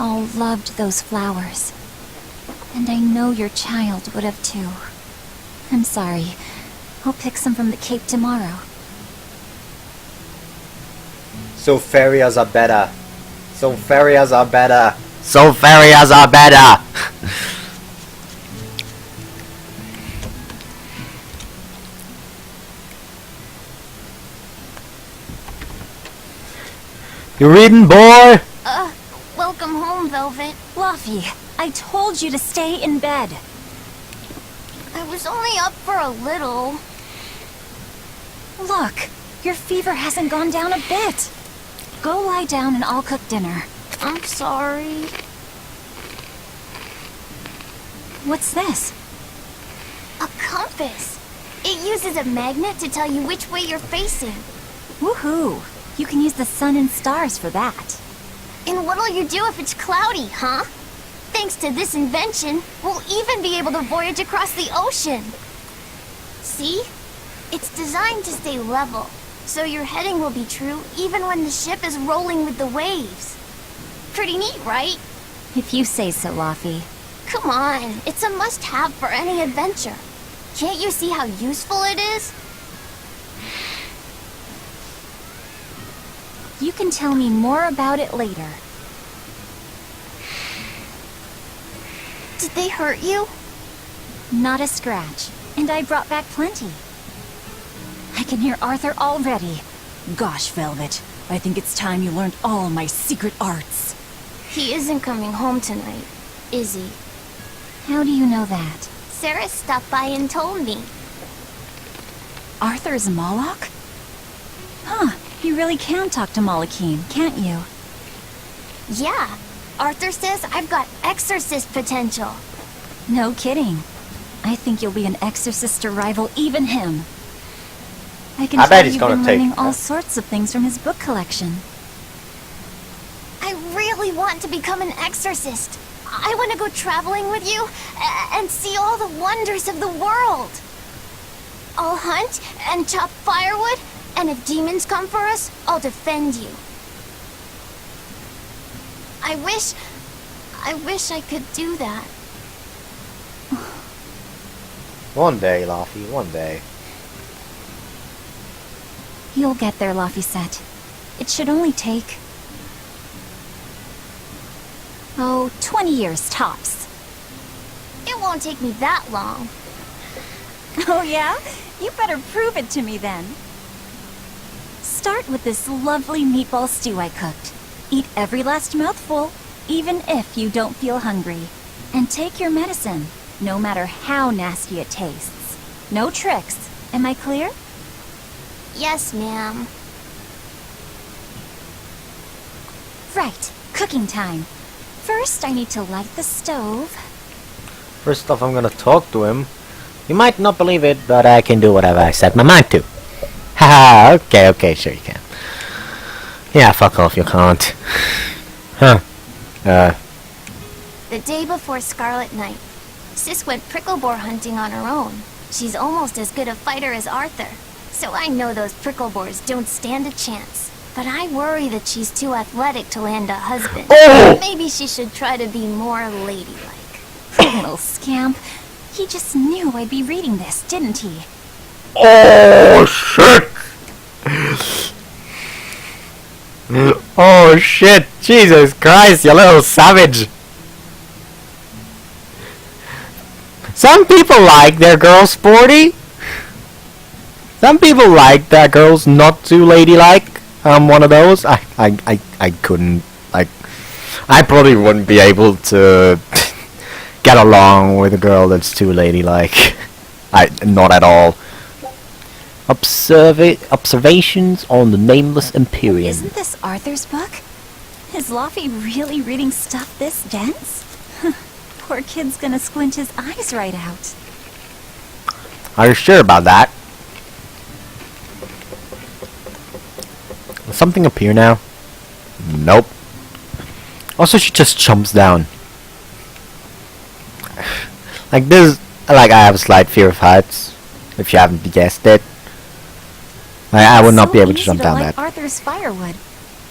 all loved those flowers. And I know your child would have too. I'm sorry. I'll pick some from the cape tomorrow. Sulfurias are better. Sulfurias are better. Sulfurias are better. You reading, boy? Welcome home, Velvet. Luffy, I told you to stay in bed. I was only up for a little. Look, your fever hasn't gone down a bit. Go lie down and I'll cook dinner. I'm sorry. What's this? A compass. It uses a magnet to tell you which way you're facing. Woohoo! You can use the sun and stars for that. And what'll you do if it's cloudy, huh? Thanks to this invention, we'll even be able to voyage across the ocean. See? It's designed to stay level, so your heading will be true even when the ship is rolling with the waves. Pretty neat, right? If you say so, Luffy. Come on, it's a must-have for any adventure. Can't you see how useful it is? You can tell me more about it later. Did they hurt you? Not a scratch, and I brought back plenty. I can hear Arthur already. Gosh, Velvet, I think it's time you learned all my secret arts. He isn't coming home tonight, is he? How do you know that? Sarah stopped by and told me. Arthur's Moloch? Huh, you really can talk to Malachine, can't you? Yeah, Arthur says I've got exorcist potential. No kidding. I think you'll be an exorcist to rival even him. I can tell you've been learning all sorts of things from his book collection. I really want to become an exorcist. I want to go traveling with you and see all the wonders of the world. I'll hunt and chop firewood, and if demons come for us, I'll defend you. I wish I could do that. One day, Luffy, one day. You'll get there, Laphicet. It should only take... 20 years tops. It won't take me that long. Oh yeah? You better prove it to me then. Start with this lovely meatball stew I cooked. Eat every last mouthful, even if you don't feel hungry. And take your medicine, no matter how nasty it tastes. No tricks. Am I clear? Yes, ma'am. Right, cooking time. First, I need to light the stove. First off, I'm gonna talk to him. You might not believe it, but I can do whatever I set my mind to. Haha, okay, sure you can. Yeah, fuck off, you can't. Huh. The day before Scarlet Night, Sis went prickle boar hunting on her own. She's almost as good a fighter as Arthur, so I know those prickle boars don't stand a chance. But I worry that she's too athletic to land a husband. Oh! Maybe she should try to be more ladylike. Little scamp. He just knew I'd be reading this, didn't he? Oh, shit! Oh, shit! Jesus Christ, you little savage! Some people like their girls sporty. Some people like their girls not too ladylike. I'm one of those. I couldn't, like, I probably wouldn't be able to get along with a girl that's too ladylike. Not at all. Observations on the Nameless Empyrean. Isn't this Arthur's book? Is Luffy really reading stuff this dense? Poor kid's gonna squint his eyes right out. Are you sure about that? Will something appear now? Nope. Also, she just jumps down. Like this, I have a slight fear of heights. If you haven't guessed it, I would not be able to jump down that. Arthur's firewood.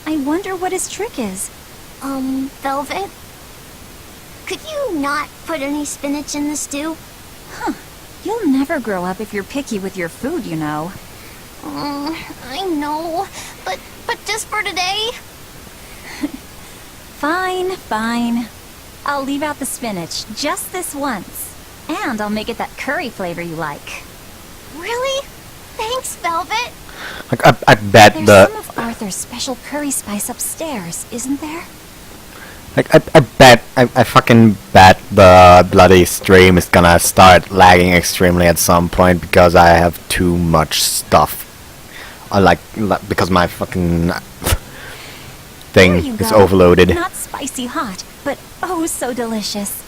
I wonder what his trick is. Velvet? Could you not put any spinach in the stew? Huh. You'll never grow up if you're picky with your food, you know. I know, but just for today? Fine, fine. I'll leave out the spinach just this once. And I'll make it that curry flavor you like. Really? Thanks, Velvet. Like, I bet There's some of Arthur's special curry spice upstairs, isn't there? Like, I fucking bet the bloody stream is gonna start lagging extremely at some point because I have too much stuff. Because my fucking thing is overloaded. Not spicy hot, but oh so delicious.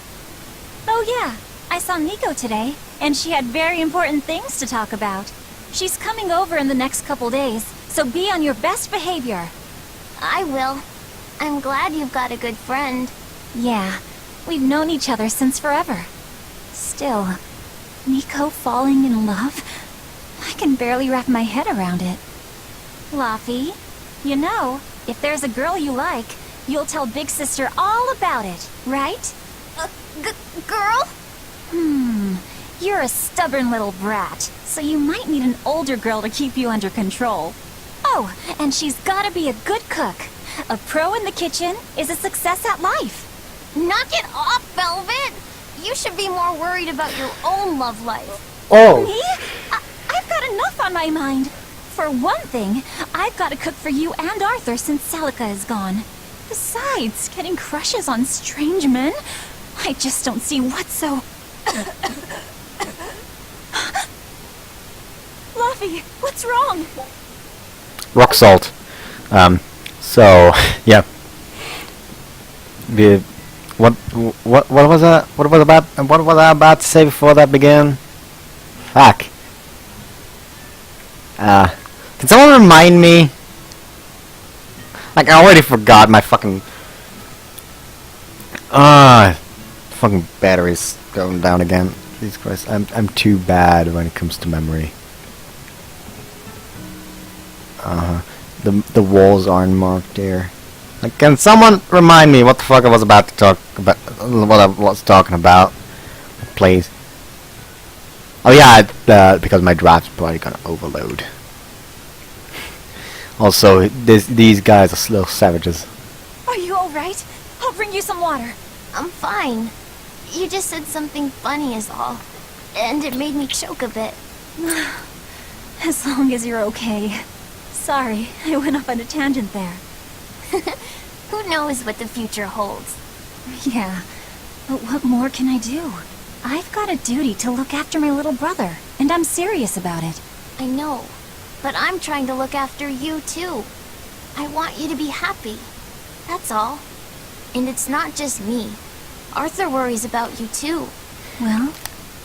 Oh yeah, I saw Nico today, and she had very important things to talk about. She's coming over in the next couple days, so be on your best behavior. I will. I'm glad you've got a good friend. Yeah, we've known each other since forever. Still, Nico falling in love? I can barely wrap my head around it. Laffy, you know, if there's a girl you like, you'll tell Big Sister all about it, right? Girl? You're a stubborn little brat, so you might need an older girl to keep you under control. Oh, and she's gotta be a good cook. A pro in the kitchen is a success at life. Knock it off, Velvet! You should be more worried about your own love life. Oh! Me? I've got enough on my mind. For one thing, I've got to cook for you and Arthur since Celica is gone. Besides, getting crushes on strange men? I just don't see what's so... Laffy, what's wrong? Rock salt. So yeah. What was that? What was I about to say before that began? Fuck. Can someone remind me? Like, I already forgot my fucking... fucking battery's going down again. Jesus Christ, I'm too bad when it comes to memory. The walls aren't marked there. Like, can someone remind me what the fuck I was about to talk about? What I was talking about, please. Oh yeah, because my draft's probably gonna overload. Also, these guys are little savages. Are you alright? I'll bring you some water. I'm fine. You just said something funny is all. And it made me choke a bit. As long as you're okay. Sorry, I went off on a tangent there. Who knows what the future holds? Yeah, but what more can I do? I've got a duty to look after my little brother, and I'm serious about it. I know, but I'm trying to look after you too. I want you to be happy. That's all. And it's not just me. Arthur worries about you too. Well,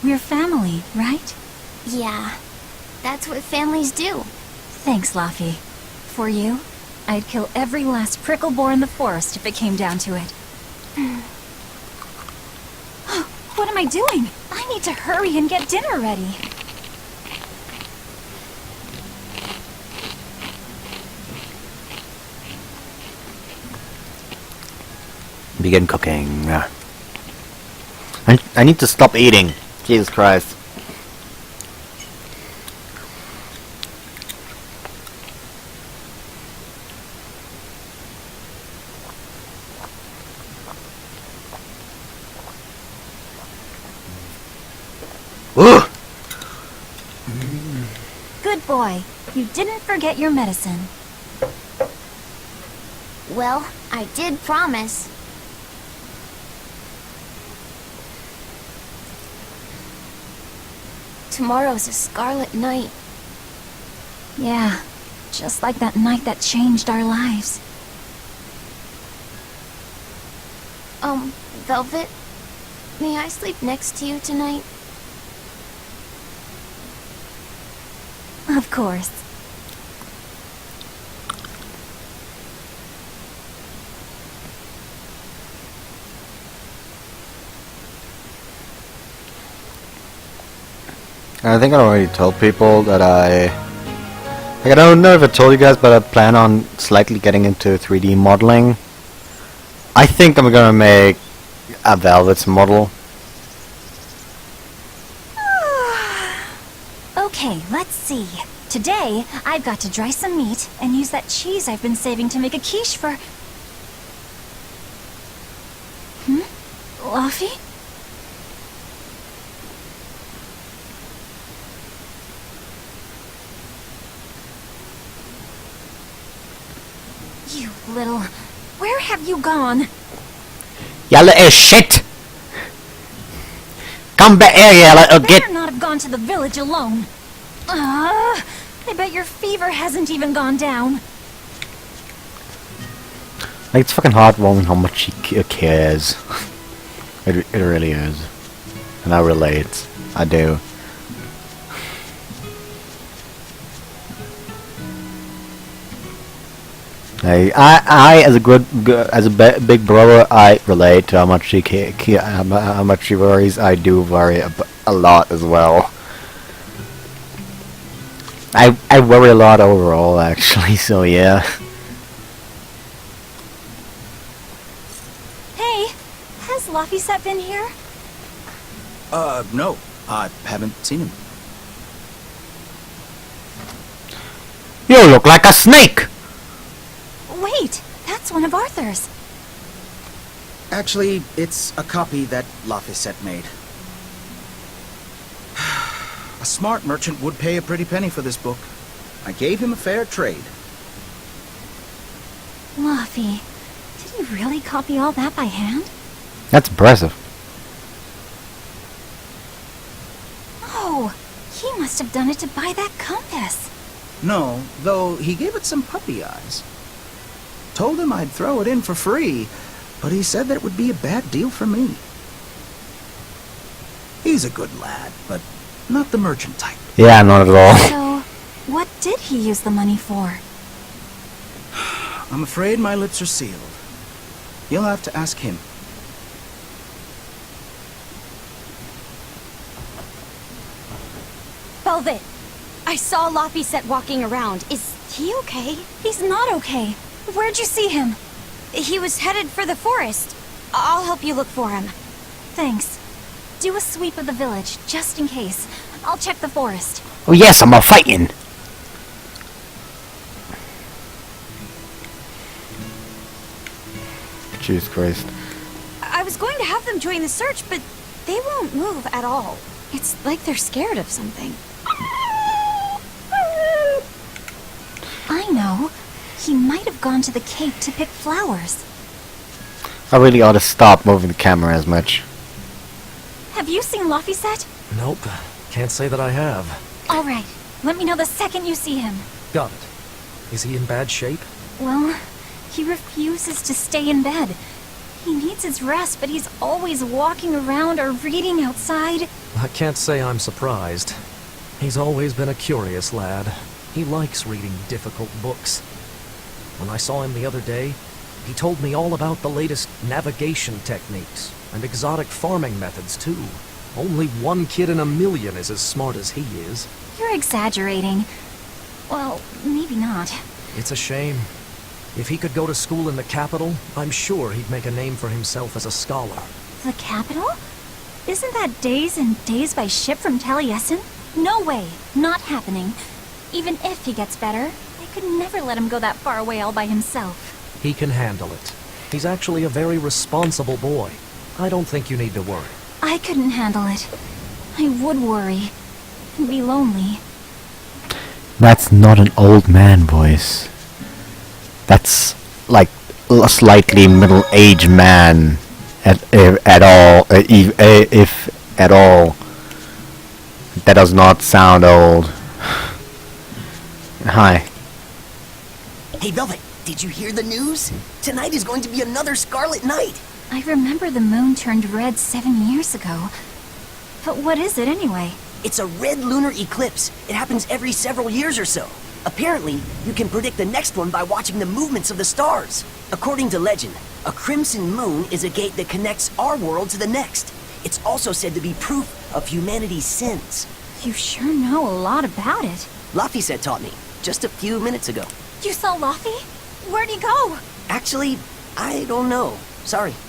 we're family, right? Yeah, that's what families do. Thanks, Laffy. For you, I'd kill every last prickle boar in the forest if it came down to it. What am I doing? I need to hurry and get dinner ready. Begin cooking. I need to stop eating. Jesus Christ. Ugh. Good boy. You didn't forget your medicine. Well, I did promise. Tomorrow's a scarlet night. Yeah, just like that night that changed our lives. Velvet, may I sleep next to you tonight? Of course. I think I already told people that I don't know if I told you guys, but I plan on slightly getting into 3D modeling. I think I'm gonna make a Velvet's model. Okay, let's see. Today, I've got to dry some meat and use that cheese I've been saving to make a quiche for... Luffy? You little... Where have you gone? You little shit! Come back here, you little Better git! not have gone to the village alone. I bet your fever hasn't even gone down. Like, it's fucking heartwarming how much he cares. It really is. And I relate. I do. I as a big brother, I relate to how much how much she worries. I do worry a lot as well. I worry a lot overall, actually. So yeah. Hey, has Laphicet been here? No. I haven't seen him. You look like a snake. Wait, that's one of Arthur's. Actually, it's a copy that Laphicet made. A smart merchant would pay a pretty penny for this book. I gave him a fair trade. Laffy, did you really copy all that by hand? That's impressive. Oh, he must have done it to buy that compass. No, though he gave it some puppy eyes. Told him I'd throw it in for free, but he said that it would be a bad deal for me. He's a good lad, but not the merchant type. Yeah, not at all. So, what did he use the money for? I'm afraid my lips are sealed. You'll have to ask him. Velvet, I saw Laphicet walking around. Is he okay? He's not okay. Where'd you see him? He was headed for the forest. I'll help you look for him. Thanks. Do a sweep of the village, just in case. I'll check the forest. Oh yes, I'm a fighting. Jesus Christ. I was going to have them join the search, but they won't move at all. It's like they're scared of something. I know. He might have gone to the cape to pick flowers. I really ought to stop moving the camera as much. Have you seen Laphicet? Nope. Can't say that I have. All right. Let me know the second you see him. Got it. Is he in bad shape? Well, he refuses to stay in bed. He needs his rest, but he's always walking around or reading outside. I can't say I'm surprised. He's always been a curious lad. He likes reading difficult books. When I saw him the other day, he told me all about the latest navigation techniques and exotic farming methods, too. Only one kid in a million is as smart as he is. You're exaggerating. Well, maybe not. It's a shame. If he could go to school in the capital, I'm sure he'd make a name for himself as a scholar. The capital? Isn't that days and days by ship from Taliesin? No way. Not happening. Even if he gets better, I could never let him go that far away all by himself. He can handle it. He's actually a very responsible boy. I don't think you need to worry. I couldn't handle it. I would worry. And be lonely. That's not an old man voice. That's like a slightly middle-aged man, at all, if at all. That does not sound old. Hi. Hey, Velvet, did you hear the news? Tonight is going to be another Scarlet Night. I remember the moon turned red 7 years ago. But what is it anyway? It's a red lunar eclipse. It happens every several years or so. Apparently, you can predict the next one by watching the movements of the stars. According to legend, a crimson moon is a gate that connects our world to the next. It's also said to be proof of humanity's sins. You sure know a lot about it. Laphicet taught me, just a few minutes ago. You saw Laffy? Where'd he go? Actually, I don't know. Sorry.